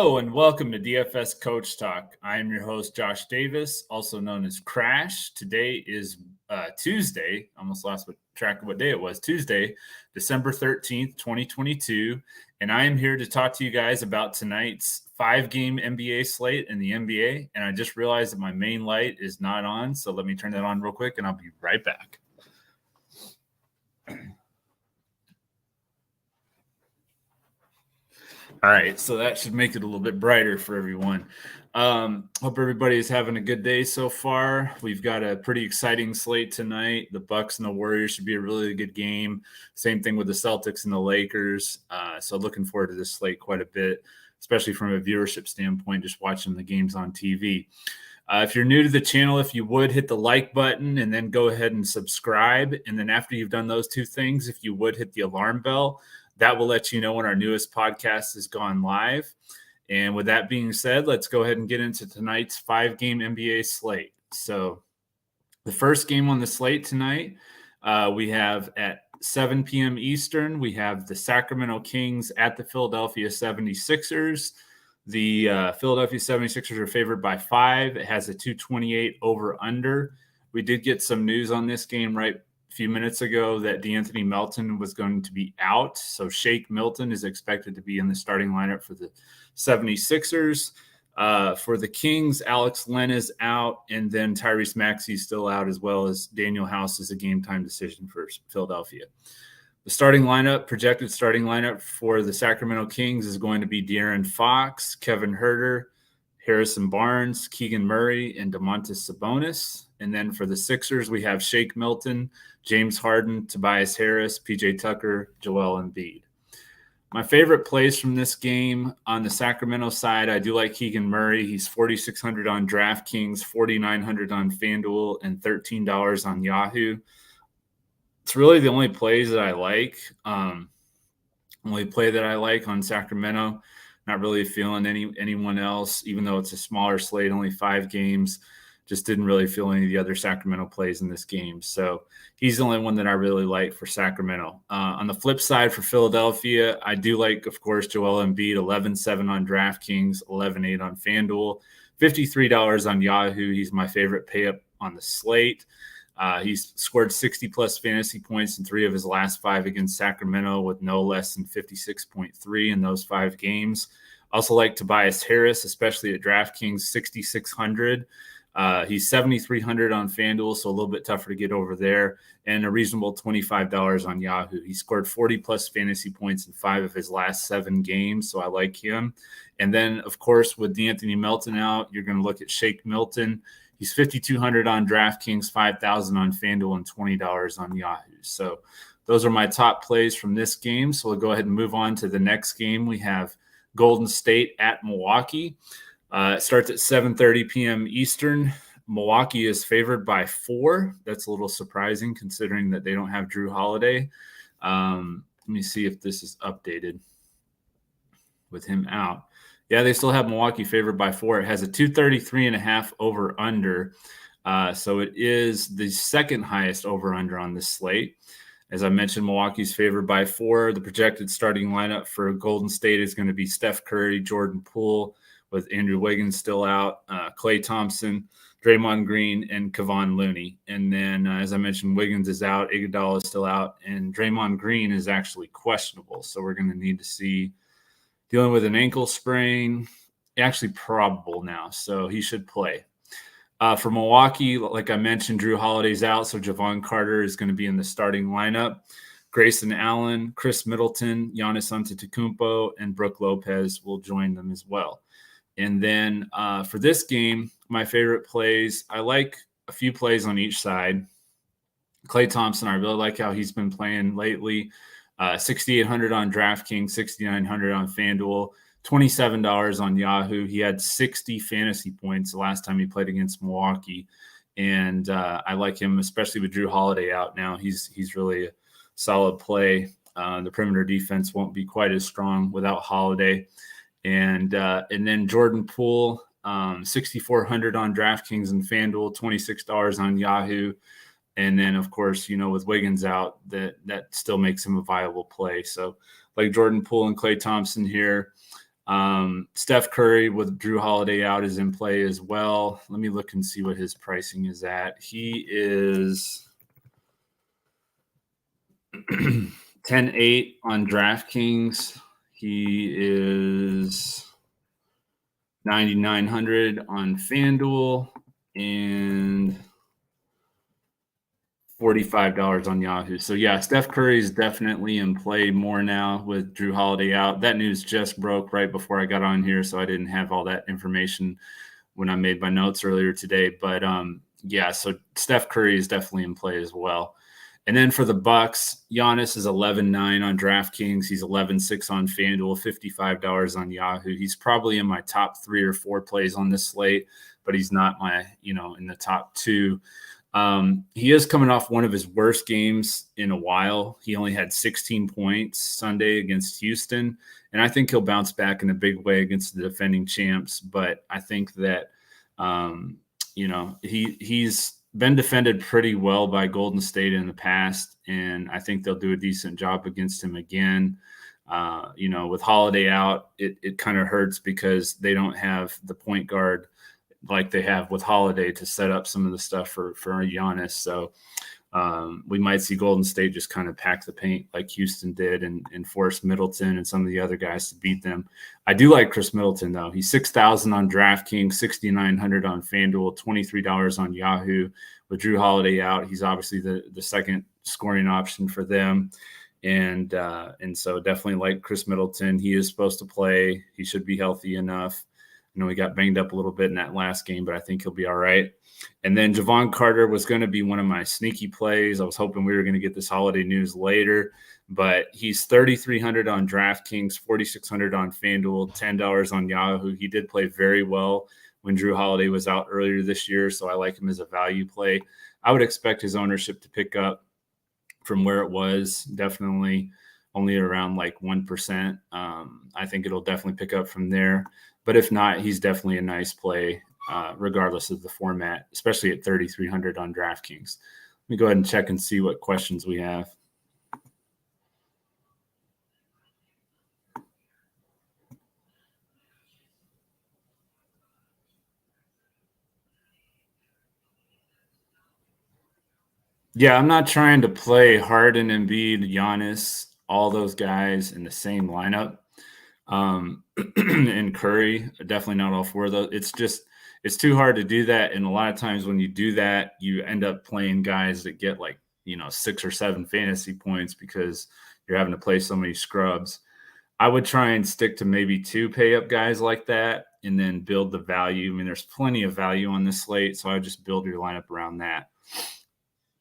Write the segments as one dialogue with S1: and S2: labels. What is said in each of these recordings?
S1: Hello and welcome to DFS Coach Talk. I am your host, Josh Davis, also known as Crash. Today is Tuesday. Almost lost track of what day it was. Tuesday, December 13th, 2022. And I am here to talk to you guys about tonight's 5-game NBA slate in the NBA. And I just realized that my main light is not on. So let me turn that on real quick and I'll be right back. All right, so that should make it a little bit brighter for everyone. Hope everybody is having a good day so far. We've got a pretty exciting slate tonight. The Bucks and the Warriors should be a really good game. Same thing with the Celtics and the Lakers. So looking forward to this slate quite a bit, especially from a viewership standpoint, just watching the games on TV. If you're new to the channel, if you would hit the like button and then go ahead and subscribe. And then after you've done those two things, if you would hit the alarm bell, that will let you know when our newest podcast has gone live. And with that being said, let's go ahead and get into tonight's 5-game NBA slate. So the first game on the slate tonight, we have at 7 p.m. Eastern, we have the Sacramento Kings at the Philadelphia 76ers. The Philadelphia 76ers are favored by 5. It has a 228 over-under. We did get some news on this game right a few minutes ago that DeAnthony Melton was going to be out. So Shake Milton is expected to be in the starting lineup for the 76ers. For the Kings, Alex Len is out, and then Tyrese Maxey is still out, as well as Daniel House is a game-time decision for Philadelphia. The starting lineup, projected starting lineup for the Sacramento Kings is going to be De'Aaron Fox, Kevin Huerter, Harrison Barnes, Keegan Murray, and Domantas Sabonis. And then for the Sixers, we have Shake Milton, James Harden, Tobias Harris, PJ Tucker, Joel Embiid. My favorite plays from this game on the Sacramento side, I do like Keegan Murray. He's $4,600 on DraftKings, $4,900 on FanDuel, and $13 on Yahoo. It's really the only plays that I like. Only play that I like on Sacramento. Not really feeling anyone else, even though it's a smaller slate, only 5 games. Just didn't really feel any of the other Sacramento plays in this game. So he's the only one that I really like for Sacramento. On the flip side for Philadelphia, I do like, of course, Joel Embiid, 11-7 on DraftKings, 11-8 on FanDuel, $53 on Yahoo. He's my favorite pay-up on the slate. He's scored 60-plus fantasy points in 3 of his last 5 against Sacramento with no less than 56.3 in those 5 games. Also like Tobias Harris, especially at DraftKings, 6,600. He's 7,300 on FanDuel, so a little bit tougher to get over there, and a reasonable $25 on Yahoo. He scored 40-plus fantasy points in 5 of his last 7 games, so I like him. And then, of course, with DeAnthony Melton out, you're going to look at Shake Milton. He's 5,200 on DraftKings, 5,000 on FanDuel, and $20 on Yahoo. So those are my top plays from this game. So we'll go ahead and move on to the next game. We have Golden State at Milwaukee. It starts at 7:30 p.m. Eastern. Milwaukee is favored by 4. That's a little surprising considering that they don't have Drew Holiday. Let me see if this is updated with him out. Yeah, they still have Milwaukee favored by 4. It has a 233.5 over under. So it is the second highest over under on this slate. As I mentioned, Milwaukee's favored by 4. The projected starting lineup for Golden State is going to be Steph Curry, Jordan Poole, with Andrew Wiggins still out, Klay Thompson, Draymond Green, and Kevon Looney. And then, as I mentioned, Wiggins is out, Iguodala is still out, and Draymond Green is actually questionable. So we're going to need to see, dealing with an ankle sprain, actually probable now, so he should play. For Milwaukee, like I mentioned, Drew Holiday's out, so Javon Carter is going to be in the starting lineup. Grayson Allen, Chris Middleton, Giannis Antetokounmpo, and Brook Lopez will join them as well. And then for this game, my favorite plays, I like a few plays on each side. Klay Thompson, I really like how he's been playing lately. 6,800 on DraftKings, 6,900 on FanDuel, $27 on Yahoo. He had 60 fantasy points the last time he played against Milwaukee. And I like him, especially with Drew Holiday out now. He's really a solid play. The perimeter defense won't be quite as strong without Holiday. And then Jordan Poole, 6,400 on DraftKings and FanDuel, $26 on Yahoo. And then, of course, with Wiggins out, that still makes him a viable play. So like Jordan Poole and Klay Thompson here. Steph Curry with Drew Holiday out is in play as well. Let me look and see what his pricing is at. He is 10-8 on DraftKings. He is 9,900 on FanDuel and $45 on Yahoo. So yeah, Steph Curry is definitely in play more now with Drew Holiday out. That news just broke right before I got on here, so I didn't have all that information when I made my notes earlier today. But yeah, so Steph Curry is definitely in play as well. And then for the Bucks, Giannis is 11-9 on DraftKings. He's 11-6 on FanDuel, $55 on Yahoo. He's probably in my top 3 or 4 plays on this slate, but he's not my, in the top 2. He is coming off one of his worst games in a while. He only had 16 points Sunday against Houston, and I think he'll bounce back in a big way against the defending champs. But I think that, he's been defended pretty well by Golden State in the past, and I think they'll do a decent job against him again. With Holiday out, it kind of hurts because they don't have the point guard like they have with Holiday to set up some of the stuff for Giannis. So we might see Golden State just kind of pack the paint like Houston did and force Middleton and some of the other guys to beat them. I do like Chris Middleton, though. He's 6,000 on DraftKings, 6,900 on FanDuel, $23 on Yahoo. With Drew Holiday out, he's obviously the second scoring option for them. And so definitely like Chris Middleton. He is supposed to play. He should be healthy enough. He got banged up a little bit in that last game, but I think he'll be all right. And then Javon Carter was going to be one of my sneaky plays. I was hoping we were going to get this Holiday news later, but he's 3,300 on DraftKings, 4,600 on FanDuel, $10 on Yahoo. He did play very well when Drew Holiday was out earlier this year, so I like him as a value play. I would expect his ownership to pick up from where it was, definitely only around like 1%. I think it'll definitely pick up from there. But if not, he's definitely a nice play, regardless of the format, especially at 3,300 on DraftKings. Let me go ahead and check and see what questions we have. Yeah, I'm not trying to play Harden, Embiid, Giannis, all those guys in the same lineup. And Curry, definitely not all 4 of those. It's too hard to do that. And a lot of times when you do that, you end up playing guys that get 6 or 7 fantasy points because you're having to play so many scrubs. I would try and stick to maybe 2 pay up guys like that and then build the value. I mean, there's plenty of value on this slate, so I would just build your lineup around that.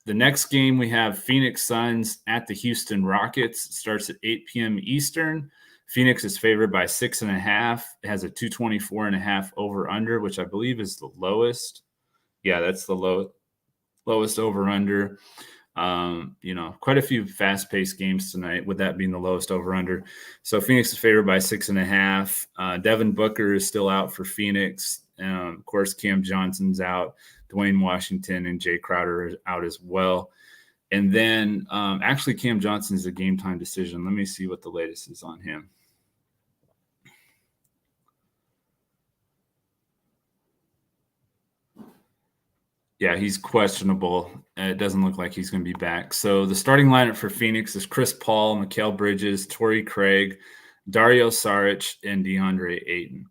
S1: The next game we have Phoenix Suns at the Houston Rockets. It starts at 8 p.m. Eastern. Phoenix is favored by 6.5. It has a 224.5 over under, which I believe is the lowest. Yeah, that's the lowest over under. Quite a few fast paced games tonight, with that being the lowest over under. So Phoenix is favored by 6.5. Devin Booker is still out for Phoenix. Of course, Cam Johnson's out. Dwayne Washington and Jay Crowder are out as well. And then actually Cam Johnson is a game time decision. Let me see what the latest is on him. Yeah, he's questionable. It doesn't look like he's going to be back. So the starting lineup for Phoenix is Chris Paul, Mikal Bridges, Torrey Craig, Dario Saric, and DeAndre Ayton.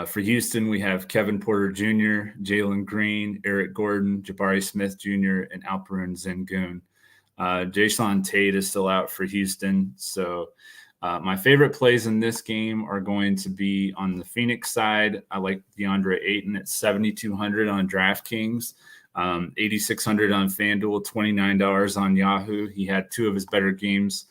S1: For Houston, we have Kevin Porter Jr., Jalen Green, Eric Gordon, Jabari Smith Jr., and Alperen Sengun. Jason Tate is still out for Houston. So my favorite plays in this game are going to be on the Phoenix side. I like DeAndre Ayton at 7,200 on DraftKings, 8,600 on FanDuel, $29 on Yahoo. He had 2 of his better games.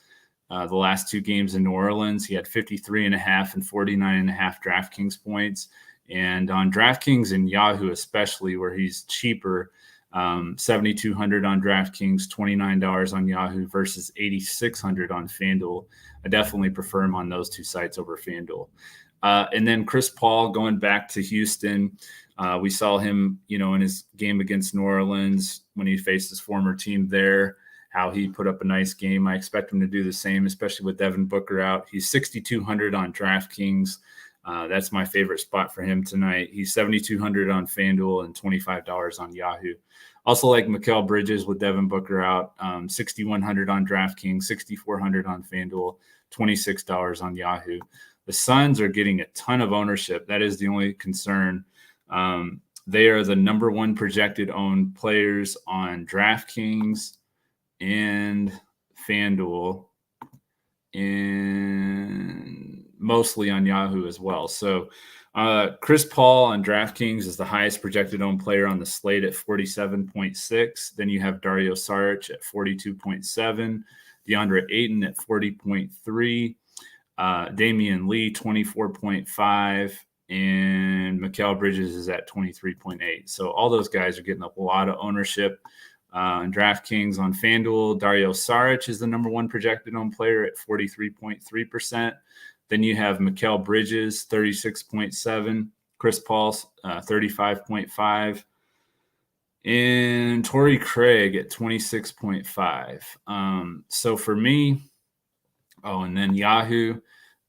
S1: The last 2 games in New Orleans, he had 53.5 and 49.5 DraftKings points. And on DraftKings and Yahoo, especially where he's cheaper, 7,200 on DraftKings, $29 on Yahoo versus 8,600 on FanDuel. I definitely prefer him on those 2 sites over FanDuel. And then Chris Paul going back to Houston. We saw him, in his game against New Orleans when he faced his former team there, how he put up a nice game. I expect him to do the same, especially with Devin Booker out. He's 6,200 on DraftKings, That's my favorite spot for him tonight. He's 7,200 on FanDuel and $25 on Yahoo. Also like Mikal Bridges with Devin Booker out, 6,100 on DraftKings, 6,400 on FanDuel, $26 on Yahoo. The Suns are getting a ton of ownership. That is the only concern. They are the number one projected owned players on DraftKings and FanDuel, and mostly on Yahoo as well. So Chris Paul on DraftKings is the highest projected owned player on the slate at 47.6. Then you have Dario Saric at 42.7, DeAndre Ayton at 40.3, Damian Lee 24.5, and Mikal Bridges is at 23.8. So all those guys are getting a lot of ownership. And DraftKings on FanDuel, Dario Saric is the number one projected owned player at 43.3%. Then you have Mikal Bridges, 36.7, Chris Paul, 35.5, and Torrey Craig at 26.5. So for me, and then Yahoo,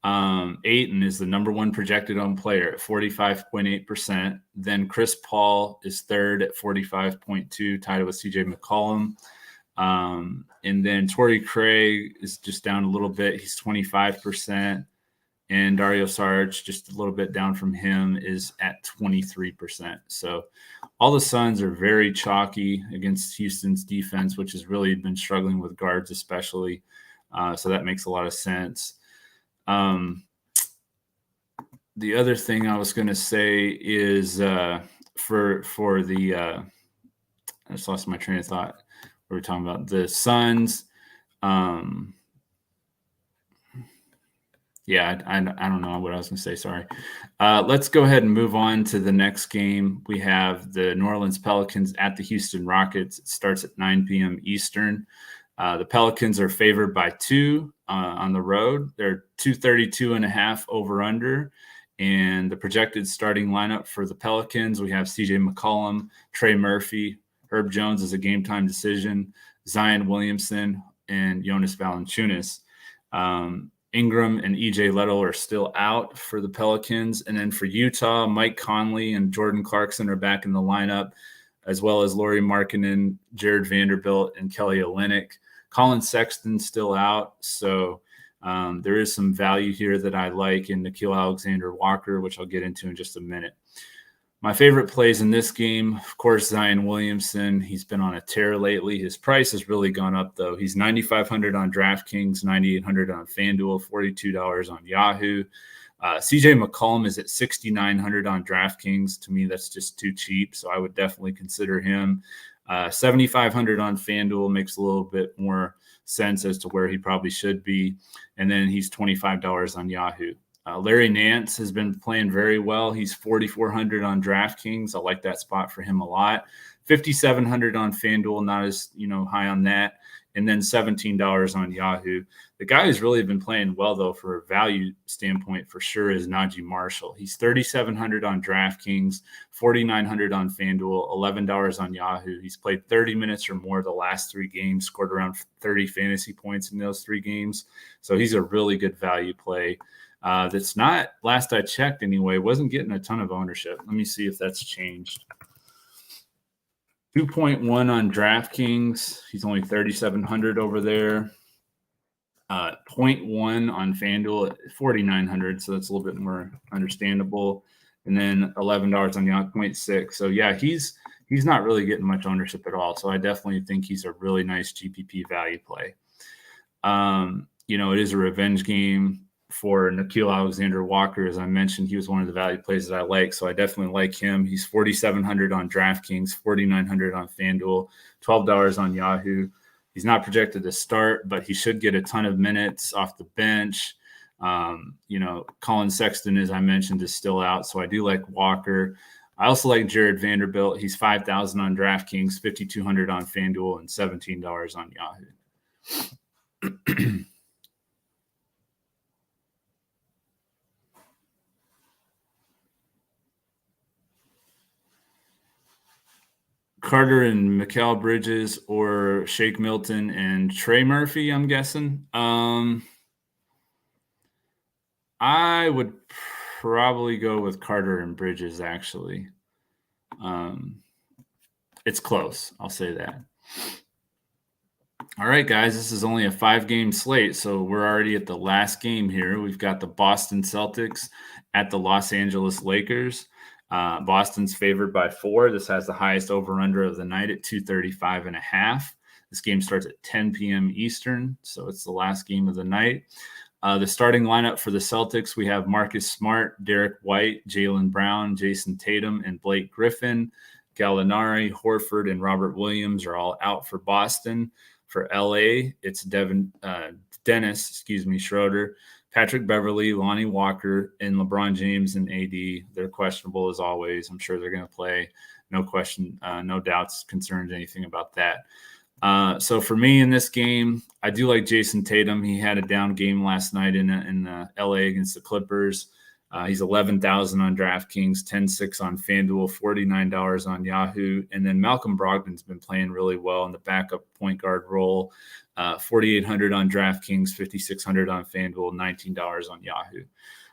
S1: Ayton is the number one projected owned player at 45.8%. Then Chris Paul is third at 45.2, tied with CJ McCollum. And then Torrey Craig is just down a little bit. He's 25%. And Dario Saric, just a little bit down from him, is at 23%. So all the Suns are very chalky against Houston's defense, which has really been struggling with guards especially. So that makes a lot of sense. The other thing I was going to say is for the I just lost my train of thought. We were talking about the Suns. Yeah, I don't know what I was going to say. Sorry. Let's go ahead and move on to the next game. We have the New Orleans Pelicans at the Houston Rockets. It starts at 9 p.m. Eastern. The Pelicans are favored by 2 on the road. They're 232.5 over under. And the projected starting lineup for the Pelicans, we have CJ McCollum, Trey Murphy, Herb Jones is a game time decision, Zion Williamson, and Jonas Valanciunas. Ingram and EJ Liddell are still out for the Pelicans. And then for Utah, Mike Conley and Jordan Clarkson are back in the lineup, as well as Lauri Markkanen, Jared Vanderbilt, and Kelly Olynyk. Colin Sexton's still out, so there is some value here that I like in Nickeil Alexander-Walker, which I'll get into in just a minute. My favorite plays in this game, of course, Zion Williamson. He's been on a tear lately. His price has really gone up, though. He's $9,500 on DraftKings, $9,800 on FanDuel, $42 on Yahoo. CJ McCollum is at $6,900 on DraftKings. To me, that's just too cheap, so I would definitely consider him. $7,500 on FanDuel makes a little bit more sense as to where he probably should be. And then he's $25 on Yahoo. Larry Nance has been playing very well. He's $4,400 on DraftKings. I like that spot for him a lot. $5,700 on FanDuel, not as high on that. And then $17 on Yahoo. The guy who's really been playing well, though, for a value standpoint for sure is Najee Marshall. He's $3,700 on DraftKings, $4,900 on FanDuel, $11 on Yahoo. He's played 30 minutes or more the last 3 games, scored around 30 fantasy points in those 3 games. So he's a really good value play. That's not, last I checked anyway, wasn't getting a ton of ownership. Let me see if that's changed. 2.1 on DraftKings. He's only 3,700 over there. 0.1 on FanDuel at 4,900, so that's a little bit more understandable. And then $11 on Yahoo, 0.6. So yeah, he's not really getting much ownership at all. So I definitely think he's a really nice GPP value play. It is a revenge game for Nickeil Alexander-Walker. As I mentioned, he was one of the value plays that I like, so I definitely like him. He's $4,700 on DraftKings, $4,900 on FanDuel, $12 on Yahoo. He's not projected to start, but he should get a ton of minutes off the bench. Colin Sexton, as I mentioned, is still out, so I do like Walker. I also like Jared Vanderbilt. He's $5,000 on DraftKings, $5,200 on FanDuel, and $17 on Yahoo. Carter and Mikal Bridges, or Shake Milton and Trey Murphy, I'm guessing. I would probably go with Carter and Bridges, actually. It's close. I'll say that. All right, guys, this is only a 5-game slate, so we're already at the last game here. We've got the Boston Celtics at the Los Angeles Lakers. Boston's favored by 4. This has the highest over-under of the night at 235.5. This game starts at 10 p.m. Eastern, so it's the last game of the night. The starting lineup for the Celtics, we have Marcus Smart, Derek White, Jaylen Brown, Jason Tatum, and Blake Griffin. Gallinari, Horford, and Robert Williams are all out for Boston. For LA, it's Dennis Schroeder, Patrick Beverly, Lonnie Walker, and LeBron James and AD. They're questionable as always. I'm sure they're going to play. No question, no doubts, concerns, anything about that. So for me in this game, I do like Jason Tatum. He had a down game last night in LA against the Clippers. He's 11,000 on DraftKings, 10.6 on FanDuel, $49 on Yahoo. And then Malcolm Brogdon's been playing really well in the backup point guard role. 4,800 on DraftKings, 5,600 on FanDuel, $19 on Yahoo.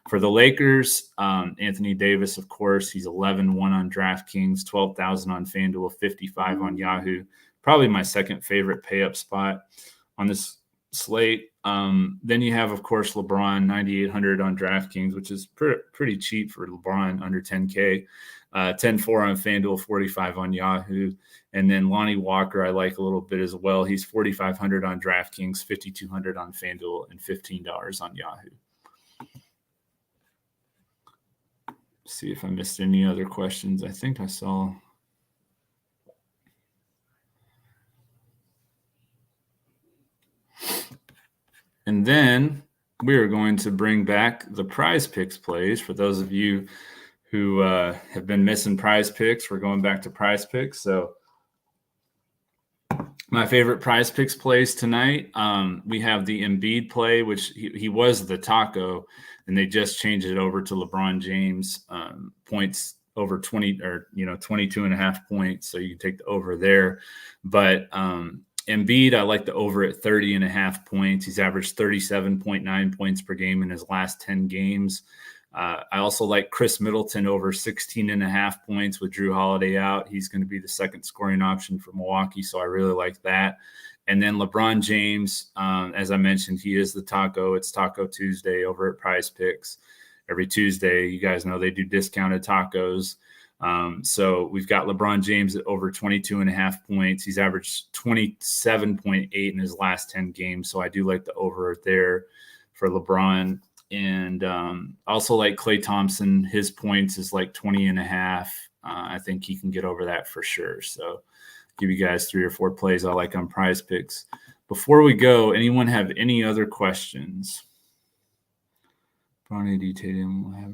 S1: For the Lakers, Anthony Davis, of course, he's 11-1 on DraftKings, 12,000 on FanDuel, 55 on Yahoo. Probably my second favorite pay-up spot on this slate. Then you have, of course, LeBron, 9,800 on DraftKings, which is pretty cheap for LeBron, under 10K. 10-4 on FanDuel, 45 on Yahoo. And then Lonnie Walker, I like a little bit as well. He's 4,500 on DraftKings, 5,200 on FanDuel, and $15 on Yahoo. See if I missed any other questions. I think I saw. And then we are going to bring back the Prize Picks plays. For those of you who have been missing Prize Picks, we're going back to Prize Picks. So my favorite Prize Picks plays tonight, we have the Embiid play, which he was the taco, and they just changed it over to LeBron James points over 20 or 22.5 points. So you can take the over there. But Embiid, I like the over at 30.5 points. He's averaged 37.9 points per game in his last 10 games. I also like Chris Middleton over 16.5 points with Drew Holiday out. He's going to be the second scoring option for Milwaukee, so I really like that. And then LeBron James, as I mentioned, he is the taco. It's Taco Tuesday over at Prize Picks. Every Tuesday, you guys know they do discounted tacos. So we've got LeBron James at over 22.5 points. He's averaged 27.8 in his last 10 games. So I do like the over there for LeBron. And also like Klay Thompson, his points is like 20.5. I think he can get over that for sure. So give you guys 3 or 4 plays I like on Prize Picks. Before we go, anyone have any other questions? Bronny D. Tatum will have.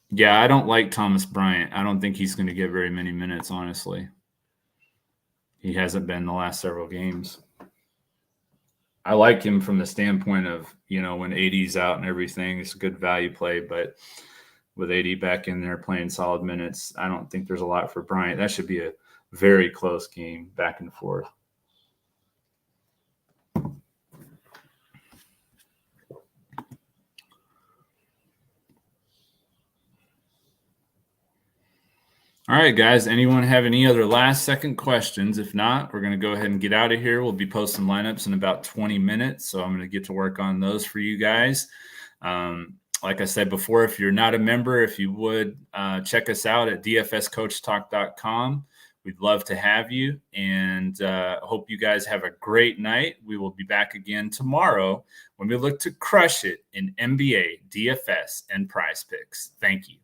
S1: Yeah, I don't like Thomas Bryant. I don't think he's going to get very many minutes, honestly. He hasn't been the last several games. I like him from the standpoint of, when AD's out and everything, it's a good value play. But with AD back in there playing solid minutes, I don't think there's a lot for Bryant. That should be a very close game, back and forth. All right, guys, anyone have any other last-second questions? If not, we're going to go ahead and get out of here. We'll be posting lineups in about 20 minutes, so I'm going to get to work on those for you guys. Like I said before, if you're not a member, if you would, check us out at dfscoachtalk.com. We'd love to have you, and hope you guys have a great night. We will be back again tomorrow when we look to crush it in NBA, DFS, and Prize Picks. Thank you.